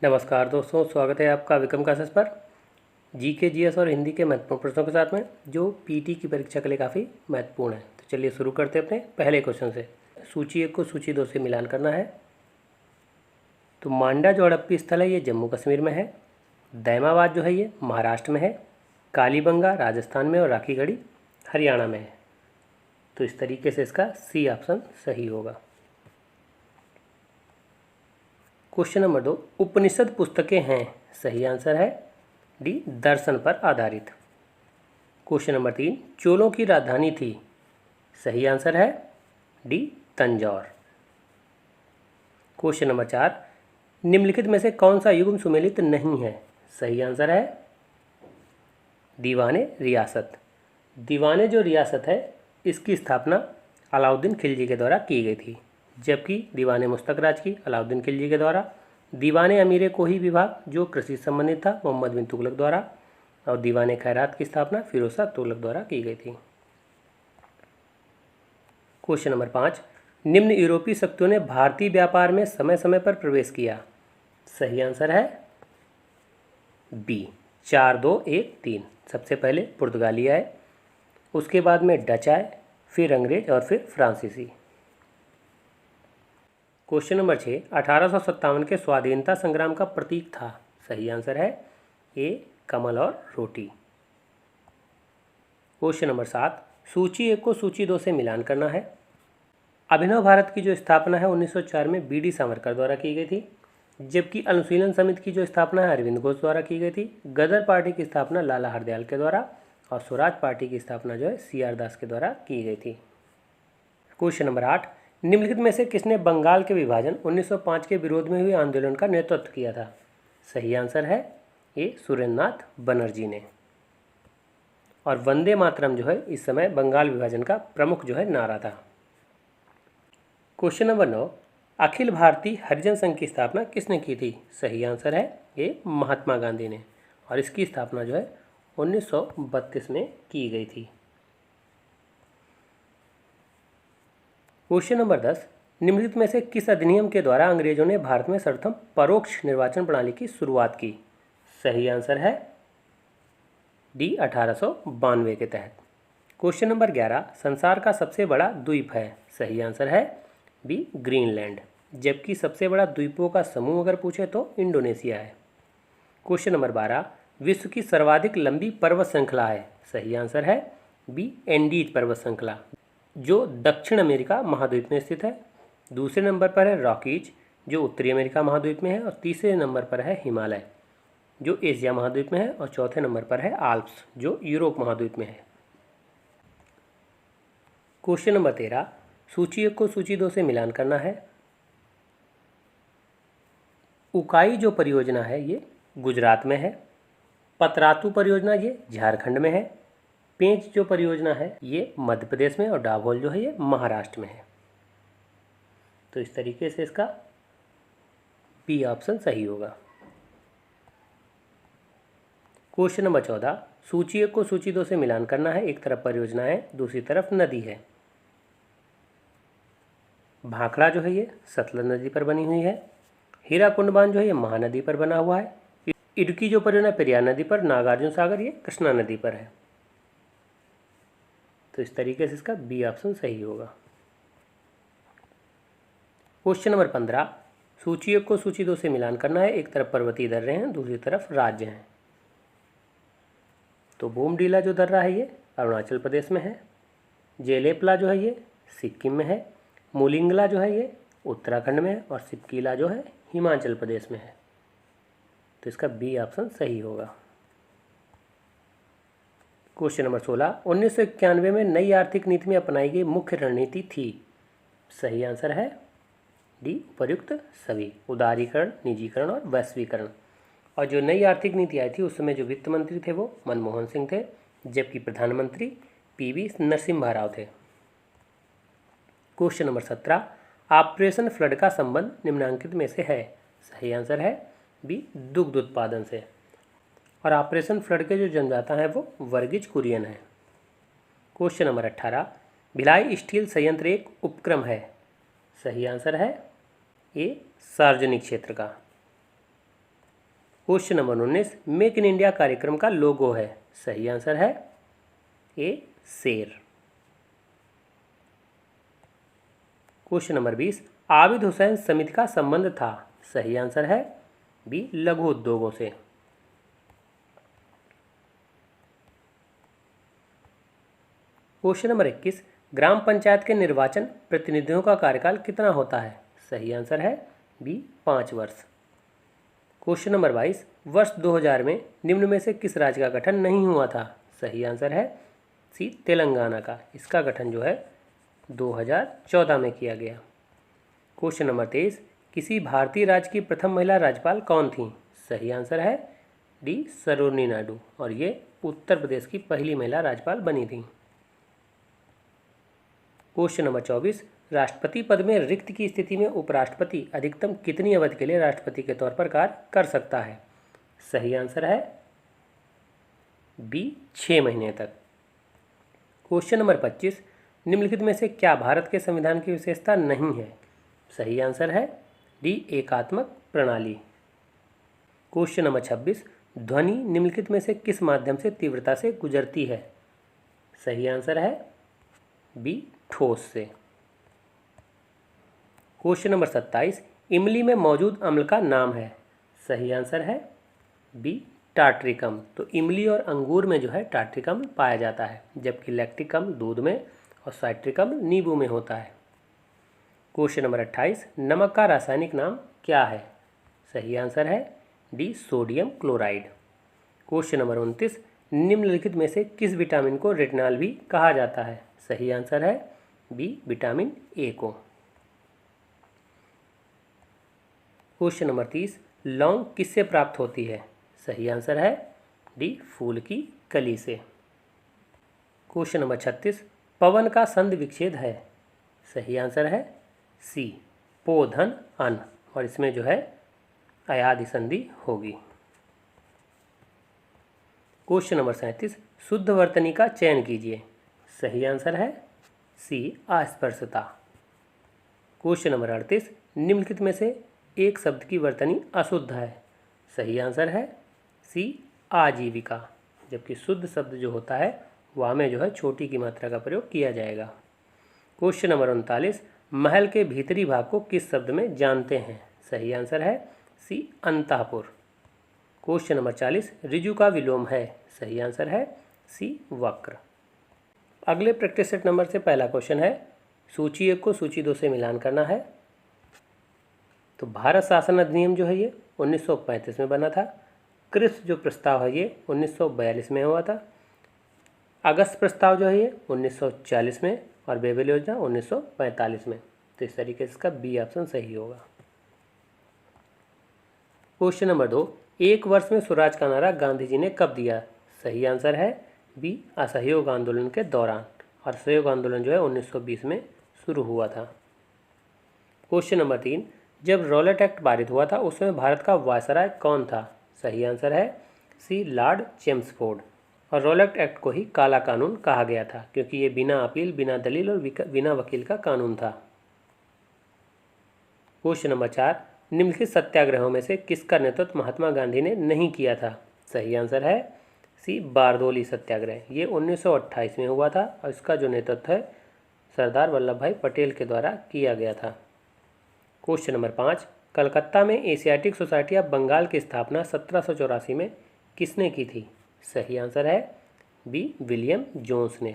नमस्कार दोस्तों, स्वागत है आपका विक्रम क्लासेस पर। जीके, जीएस और हिंदी के महत्वपूर्ण प्रश्नों के साथ में जो पीटी की परीक्षा के लिए काफ़ी महत्वपूर्ण है। तो चलिए शुरू करते हैं अपने पहले क्वेश्चन से। सूची 1 को सूची 2 से मिलान करना है। तो मांडा जो हड़प्पी स्थल है ये जम्मू कश्मीर में है। दैमाबाद जो है ये महाराष्ट्र में है। कालीबंगा राजस्थान में और राखीगढ़ी हरियाणा में है। तो इस तरीके से इसका सी ऑप्शन सही होगा। क्वेश्चन नंबर 2, उपनिषद पुस्तकें हैं। सही आंसर है डी, दर्शन पर आधारित। क्वेश्चन नंबर 3, चोलों की राजधानी थी। सही आंसर है डी, तंजौर। क्वेश्चन नंबर 4, निम्नलिखित में से कौन सा युग्म सुमेलित नहीं है। सही आंसर है दीवाने रियासत। दीवाने जो रियासत है इसकी स्थापना अलाउद्दीन खिलजी के द्वारा की गई थी, जबकि दीवाने मुस्तकराज की अलाउद्दीन खिलजी के द्वारा, दीवाने अमीर कोही विभाग जो कृषि संबंधित था मोहम्मद बिन तुगलक द्वारा, और दीवाने खैरात की स्थापना फिरोज शाह तुगलक द्वारा की गई थी। क्वेश्चन नंबर 5, निम्न यूरोपीय शक्तियों ने भारतीय व्यापार में समय समय पर प्रवेश किया। सही आंसर है बी, 4 2 1 3। सबसे पहले पुर्तगाली आए, उसके बाद में डच आए, फिर अंग्रेज और फिर फ्रांसीसी। क्वेश्चन नंबर 6, 1857 के स्वाधीनता संग्राम का प्रतीक था। सही आंसर है ए, कमल और रोटी। क्वेश्चन नंबर 7, सूची 1 को सूची 2 से मिलान करना है। अभिनव भारत की जो स्थापना है 1904 में बी.डी. सावरकर द्वारा की गई थी, जबकि अनुशीलन समिति की जो स्थापना है अरविंद घोष द्वारा की गई थी। गदर पार्टी की स्थापना लाला हरदयाल के द्वारा, और स्वराज पार्टी की स्थापना जो है सी.आर. दास के द्वारा की गई थी। क्वेश्चन नंबर 8, निम्नलिखित में से किसने बंगाल के विभाजन 1905 के विरोध में हुए आंदोलन का नेतृत्व किया था। सही आंसर है ए, सुरेंद्रनाथ बनर्जी ने। और वंदे मातरम जो है इस समय बंगाल विभाजन का प्रमुख जो है नारा था। क्वेश्चन नंबर 9, अखिल भारतीय हरिजन संघ की स्थापना किसने की थी। सही आंसर है ए, महात्मा गांधी ने, और इसकी स्थापना जो है 1932 में की गई थी। क्वेश्चन नंबर 10, निम्नलिखित में से किस अधिनियम के द्वारा अंग्रेजों ने भारत में सर्वप्रथम परोक्ष निर्वाचन प्रणाली की शुरुआत की। सही आंसर है डी, 1892 के तहत। क्वेश्चन नंबर 11, संसार का सबसे बड़ा द्वीप है। सही आंसर है बी, ग्रीनलैंड, जबकि सबसे बड़ा द्वीपों का समूह अगर पूछे तो इंडोनेशिया है। क्वेश्चन नंबर 12, विश्व की सर्वाधिक लंबी पर्वत श्रृंखला है। सही आंसर है बी, एंडीज पर्वत श्रृंखला, जो दक्षिण अमेरिका महाद्वीप में स्थित है। दूसरे नंबर पर है रॉकीज, जो उत्तरी अमेरिका महाद्वीप में है, और तीसरे नंबर पर है हिमालय, जो एशिया महाद्वीप में है, और चौथे नंबर पर है आल्प्स, जो यूरोप महाद्वीप में है। क्वेश्चन नंबर 13, सूची 1 को सूची 2 से मिलान करना है। उकाई जो परियोजना है ये गुजरात में है। पतरातू परियोजना ये झारखंड में है। पेंच जो परियोजना है ये मध्य प्रदेश में, और डाभोल जो है ये महाराष्ट्र में है। तो इस तरीके से इसका बी ऑप्शन सही होगा। क्वेश्चन नंबर 14, सूची 1 को सूची 2 से मिलान करना है। एक तरफ परियोजना है, दूसरी तरफ नदी है। भाखड़ा जो है ये सतलज नदी पर बनी हुई है। हीराकुंड बांध जो है ये महानदी पर बना हुआ है। इडुक्की जो परियोजना पेरियार नदी पर, नागार्जुन सागर ये कृष्णा नदी पर है। तो इस तरीके से इसका बी ऑप्शन सही होगा। क्वेश्चन नंबर 15, सूची 1 को सूची 2 से मिलान करना है। एक तरफ पर्वतीय दर्रे हैं, दूसरी तरफ राज्य हैं। तो बोमडीला जो दर्रा है ये अरुणाचल प्रदेश में है। जेलेपला जो है ये सिक्किम में है। मोलिंगला जो है ये उत्तराखंड में है, और सिपकीला जो है हिमाचल प्रदेश में है। तो इसका बी ऑप्शन सही होगा। क्वेश्चन नंबर 16, 1991 में नई आर्थिक नीति में अपनाई गई मुख्य रणनीति थी। सही आंसर है डी, उपर्युक्त सभी, उदारीकरण, निजीकरण और वैश्वीकरण। और जो नई आर्थिक नीति आई थी उस समय जो वित्त मंत्री थे वो मनमोहन सिंह थे, जबकि प्रधानमंत्री पी.वी. नरसिम्हा राव थे। क्वेश्चन नंबर 17, ऑपरेशन फ्लड का संबंध निम्नांकित में से है। सही आंसर है बी, दुग्ध उत्पादन से। और ऑपरेशन फ्लड के जो जन्मदाता हैं वो वर्गीज कुरियन है। क्वेश्चन नंबर 18, भिलाई स्टील संयंत्र एक उपक्रम है। सही आंसर है ए, सार्वजनिक क्षेत्र का। Question number 19, make in India कार्यक्रम का लोगो है। सही आंसर है ए शेर। क्वेश्चन नंबर 20, आबिद हुसैन समिति का संबंध था। सही आंसर है बी लघु उद्योगों से। क्वेश्चन नंबर 21, ग्राम पंचायत के निर्वाचन प्रतिनिधियों का कार्यकाल कितना होता है। सही आंसर है बी 5 वर्ष। क्वेश्चन नंबर 22, वर्ष 2000 में निम्न में से किस राज्य का गठन नहीं हुआ था। सही आंसर है सी तेलंगाना का। इसका गठन जो है 2014 में किया गया। क्वेश्चन नंबर 23, किसी भारतीय राज्य की प्रथम महिला राज्यपाल कौन थी। सही आंसर है डी सरोजिनी नायडू, और ये उत्तर प्रदेश की पहली महिला राज्यपाल बनी थी। क्वेश्चन नंबर 24, राष्ट्रपति पद में रिक्त की स्थिति में उपराष्ट्रपति अधिकतम कितनी अवधि के लिए राष्ट्रपति के तौर पर कार्य कर सकता है। सही आंसर है बी 6 महीने तक। क्वेश्चन नंबर 25, निम्नलिखित में से क्या भारत के संविधान की विशेषता नहीं है। सही आंसर है डी एकात्मक प्रणाली। क्वेश्चन नंबर 26, ध्वनि निम्नलिखित में से किस माध्यम से तीव्रता से गुजरती है। सही आंसर है बी ठोस से। क्वेश्चन नंबर 27, इमली में मौजूद अम्ल का नाम है। सही आंसर है बी टार्ट्रिक अम्ल। तो इमली और अंगूर में जो है टार्ट्रिक अम्ल पाया जाता है, जबकि लैक्टिक अम्ल दूध में और साइट्रिक अम्ल नींबू में होता है। क्वेश्चन नंबर 28, नमक का रासायनिक नाम क्या है। सही आंसर है D sodium chloride. Question number 29, निम्नलिखित में से किस विटामिन को रेटिनॉल भी कहा जाता है। सही आंसर है बी विटामिन ए को। क्वेश्चन नंबर 30, लौंग किससे प्राप्त होती है। सही आंसर है डी फूल की कली से। क्वेश्चन नंबर 36, पवन का संधि विच्छेद है। सही आंसर है सी पोधन अन, और इसमें जो है अयादि संधि होगी। क्वेश्चन नंबर 37, शुद्ध वर्तनी का चयन कीजिए। सही आंसर है सी अस्पर्शता। क्वेश्चन नंबर 38, निम्नलिखित में से एक शब्द की वर्तनी अशुद्ध है। सही आंसर है सी आजीविका, जबकि शुद्ध शब्द जो होता है वह में जो है छोटी की मात्रा का प्रयोग किया जाएगा। क्वेश्चन नंबर 39, महल के भीतरी भाग को किस शब्द में जानते हैं। सही आंसर है सी अंतःपुर। क्वेश्चन नंबर 40, ऋजु का विलोम है। सही आंसर है सी वक्र। अगले प्रैक्टिस सेट नंबर से पहला क्वेश्चन है, सूची 1 को सूची 2 से मिलान करना है। तो भारत शासन अधिनियम जो है ये 1935 में बना था। क्रिस जो प्रस्ताव है ये 1942 में हुआ था। अगस्त प्रस्ताव जो है ये 1940 में, और बेबेल योजना 1945 में। तो इस तरीके से इसका बी ऑप्शन सही होगा। क्वेश्चन नंबर 2, एक वर्ष में स्वराज का नारा गांधी जी ने कब दिया। सही आंसर है बी असहयोग आंदोलन के दौरान, और असहयोग आंदोलन जो है 1920 में शुरू हुआ था। क्वेश्चन नंबर 3, जब रॉलेट एक्ट पारित हुआ था उसमें भारत का वायसराय कौन था। सही आंसर है सी लॉर्ड चेम्सफोर्ड, और रॉलेट एक्ट को ही काला कानून कहा गया था, क्योंकि ये बिना अपील, बिना दलील और बिना वकील का कानून था। क्वेश्चन नंबर 4, निम्नलिखित सत्याग्रहों में से किसका नेतृत्व महात्मा गांधी ने नहीं किया था। सही आंसर है सी बारदोली सत्याग्रह। ये 1928 में हुआ था, और इसका जो नेतृत्व है सरदार वल्लभ भाई पटेल के द्वारा किया गया था। क्वेश्चन नंबर 5, कलकत्ता में एशियाटिक सोसाइटी ऑफ बंगाल की स्थापना 1784 में किसने की थी। सही आंसर है बी विलियम जोन्स ने।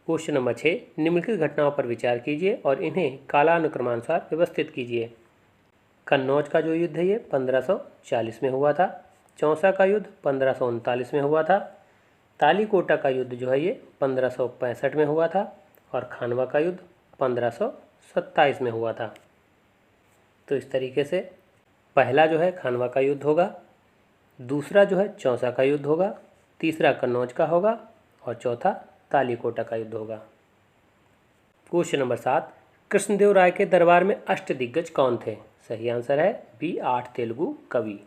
क्वेश्चन नंबर 6, निम्नलिखित घटनाओं पर विचार कीजिए और इन्हें कालानुक्रमानुसार व्यवस्थित कीजिए। कन्नौज का जो युद्ध है ये 1540 में हुआ था। चौसा का युद्ध 1539 में हुआ था। तालीकोटा का युद्ध जो है ये 1565 में हुआ था, और खानवा का युद्ध 1527 में हुआ था। तो इस तरीके से पहला जो है खानवा का युद्ध होगा, दूसरा जो है चौसा का युद्ध होगा, तीसरा कन्नौज का होगा, और चौथा तालीकोटा का युद्ध होगा। क्वेश्चन नंबर 7, कृष्णदेव राय के दरबार में अष्टदिग्गज कौन थे। सही आंसर है बी 8 तेलुगु कवि।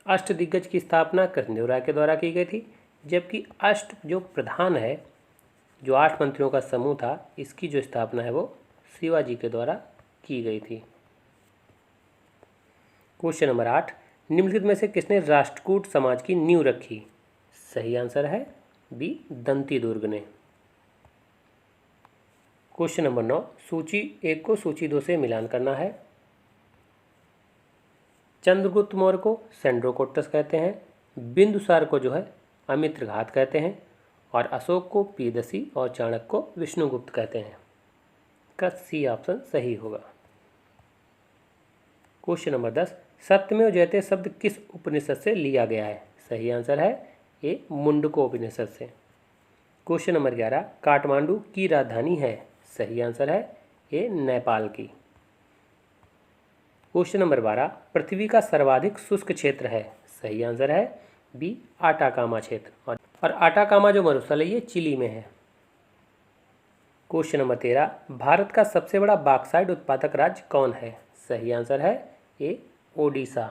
अष्टदिग्गज की स्थापना कृष्णदेव राय के द्वारा की गई थी, जबकि अष्ट जो प्रधान है, जो 8 मंत्रियों का समूह था, इसकी जो स्थापना है वो शिवाजी के द्वारा की गई थी। क्वेश्चन नंबर 8, निम्नलिखित में से किसने राष्ट्रकूट समाज की नींव रखी? सही आंसर है बी, दंती दुर्ग ने। क्वेश्चन नंबर 9, सूची 1 को सूची 2 से मिलान करना है। चंद्रगुप्त मौर्य को सेंड्रोकोट्टस कहते हैं, बिंदुसार को जो है अमित्रघात कहते हैं, और अशोक को पीदसी और चाणक्य को विष्णुगुप्त कहते हैं। का सी ऑप्शन सही होगा। क्वेश्चन नंबर 10, सत्यमेव जयते शब्द किस उपनिषद से लिया गया है? सही आंसर है ए, मुंडको उपनिषद से। क्वेश्चन नंबर 11, काठमांडू की राजधानी है? सही आंसर है ए, नेपाल की। क्वेश्चन नंबर 12, पृथ्वी का सर्वाधिक शुष्क क्षेत्र है? सही आंसर है बी, आटाकामा क्षेत्र, और आटाकामा जो मरुस्थल है ये चिली में है। क्वेश्चन नंबर 13, भारत का सबसे बड़ा बॉक्साइट उत्पादक राज्य कौन है? सही आंसर है ए, ओडिशा।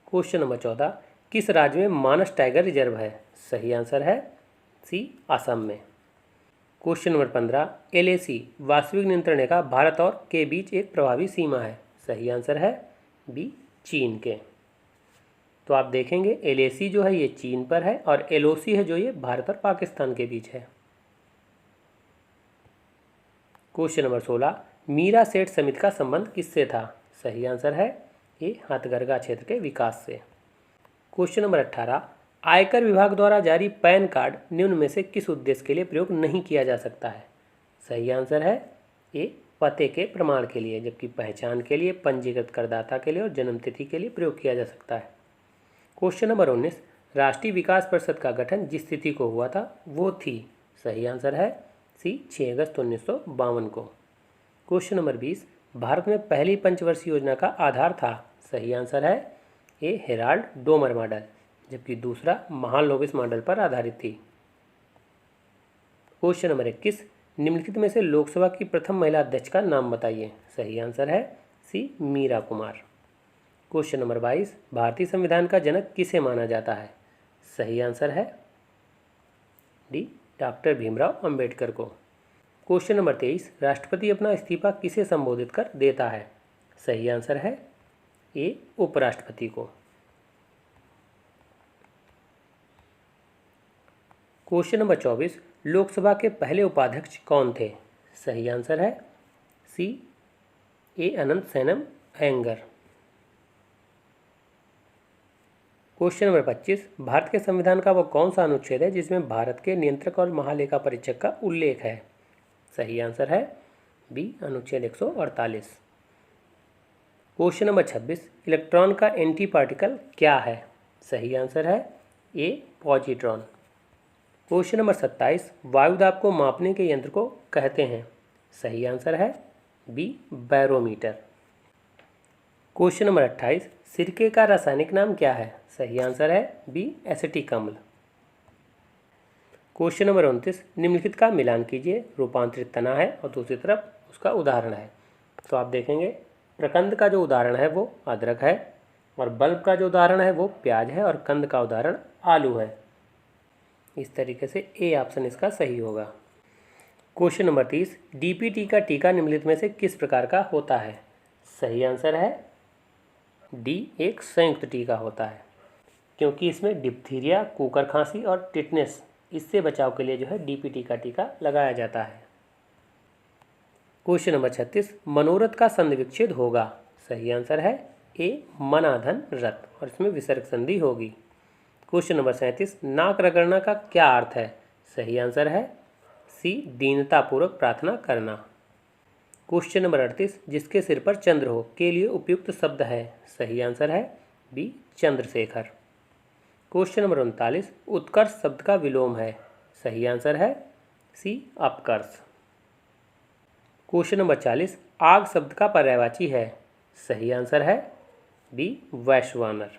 क्वेश्चन नंबर 14, किस राज्य में मानस टाइगर रिजर्व है? सही आंसर है सी, असम में। क्वेश्चन नंबर 15, LAC वास्तविक नियंत्रण रेखा भारत और के बीच एक प्रभावी सीमा है? सही आंसर है बी, चीन के। तो आप देखेंगे LAC जो है ये चीन पर है, और LOC है जो ये भारत और पाकिस्तान के बीच है। क्वेश्चन नंबर 16, मीरा सेठ समिति का संबंध किससे था? सही आंसर है ए, हथकरघा क्षेत्र के विकास से। क्वेश्चन नंबर 18, आयकर विभाग द्वारा जारी पैन कार्ड निम्न में से किस उद्देश्य के लिए प्रयोग नहीं किया जा सकता है? सही आंसर है ए, पते के प्रमाण के लिए, जबकि पहचान के लिए, पंजीकृत करदाता के लिए और जन्मतिथि के लिए प्रयोग किया जा सकता है। क्वेश्चन नंबर 19, राष्ट्रीय विकास परिषद का गठन जिस तिथि को हुआ था वो थी? सही आंसर है सी, 6 अगस्त 1952 को। क्वेश्चन नंबर 20, भारत में पहली पंचवर्षीय योजना का आधार था? सही आंसर है ए, हेराल्ड डोमर मॉडल, जबकि दूसरा महालनोबिस मॉडल पर आधारित थी। क्वेश्चन नंबर 21, निम्नलिखित में से लोकसभा की प्रथम महिला अध्यक्ष का नाम बताइए? सही आंसर है सी, मीरा कुमार। क्वेश्चन नंबर 22, भारतीय संविधान का जनक किसे माना जाता है? सही आंसर है डी, डॉक्टर भीमराव अंबेडकर को। क्वेश्चन नंबर 23, राष्ट्रपति अपना इस्तीफा किसे संबोधित कर देता है? सही आंसर है ए, उपराष्ट्रपति को। क्वेश्चन नंबर 24, लोकसभा के पहले उपाध्यक्ष कौन थे? सही आंसर है सी, ए, अनंत सैनम अयंगर। क्वेश्चन नंबर 25, भारत के संविधान का वो कौन सा अनुच्छेद है जिसमें भारत के नियंत्रक और महालेखा परीक्षक का उल्लेख है? सही आंसर है बी, अनुच्छेद 148। क्वेश्चन नंबर 26, इलेक्ट्रॉन का एंटी पार्टिकल क्या है? सही आंसर है ए, पॉजिट्रॉन। क्वेश्चन नंबर 27, वायुदाब को मापने के यंत्र को कहते हैं? सही आंसर है बी, बैरोमीटर। क्वेश्चन नंबर 28, सिरके का रासायनिक नाम क्या है? सही आंसर है बी, एसिटिक अम्ल। क्वेश्चन नंबर 29, निम्नलिखित का मिलान कीजिए। रूपांतरित तना है और दूसरी तरफ उसका उदाहरण है। तो आप देखेंगे प्रकंद का जो उदाहरण है वो अदरक है, और बल्ब का जो उदाहरण है वो प्याज है, और कंद का उदाहरण आलू है। इस तरीके से ए ऑप्शन इसका सही होगा। क्वेश्चन नंबर 30, DPT का टीका निम्नलिखित में से किस प्रकार का होता है? सही आंसर है डी, एक संयुक्त टीका होता है, क्योंकि इसमें डिप्थीरिया, कुकर खांसी और टिटनेस, इससे बचाव के लिए जो है DPT का टीका लगाया जाता है। क्वेश्चन नंबर 36, मनोरथ का संधि विच्छेद होगा? सही आंसर है ए, मनाधन रथ, और इसमें विसर्ग संधि होगी। क्वेश्चन नंबर 37, नाक रगड़ना का क्या अर्थ है? सही आंसर है सी, दीनतापूर्वक प्रार्थना करना। क्वेश्चन नंबर 38, जिसके सिर पर चंद्र हो के लिए उपयुक्त शब्द है? सही आंसर है बी, चंद्रशेखर। क्वेश्चन नंबर 39, उत्कर्ष शब्द का विलोम है? सही आंसर है सी, अपकर्ष। क्वेश्चन नंबर 40, आग शब्द का पर्यायवाची है? सही आंसर है बी, वैश्वानर।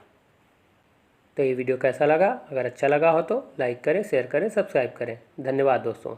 तो ये वीडियो कैसा लगा? अगर अच्छा लगा हो तो लाइक करें, शेयर करें, सब्सक्राइब करें। धन्यवाद दोस्तों।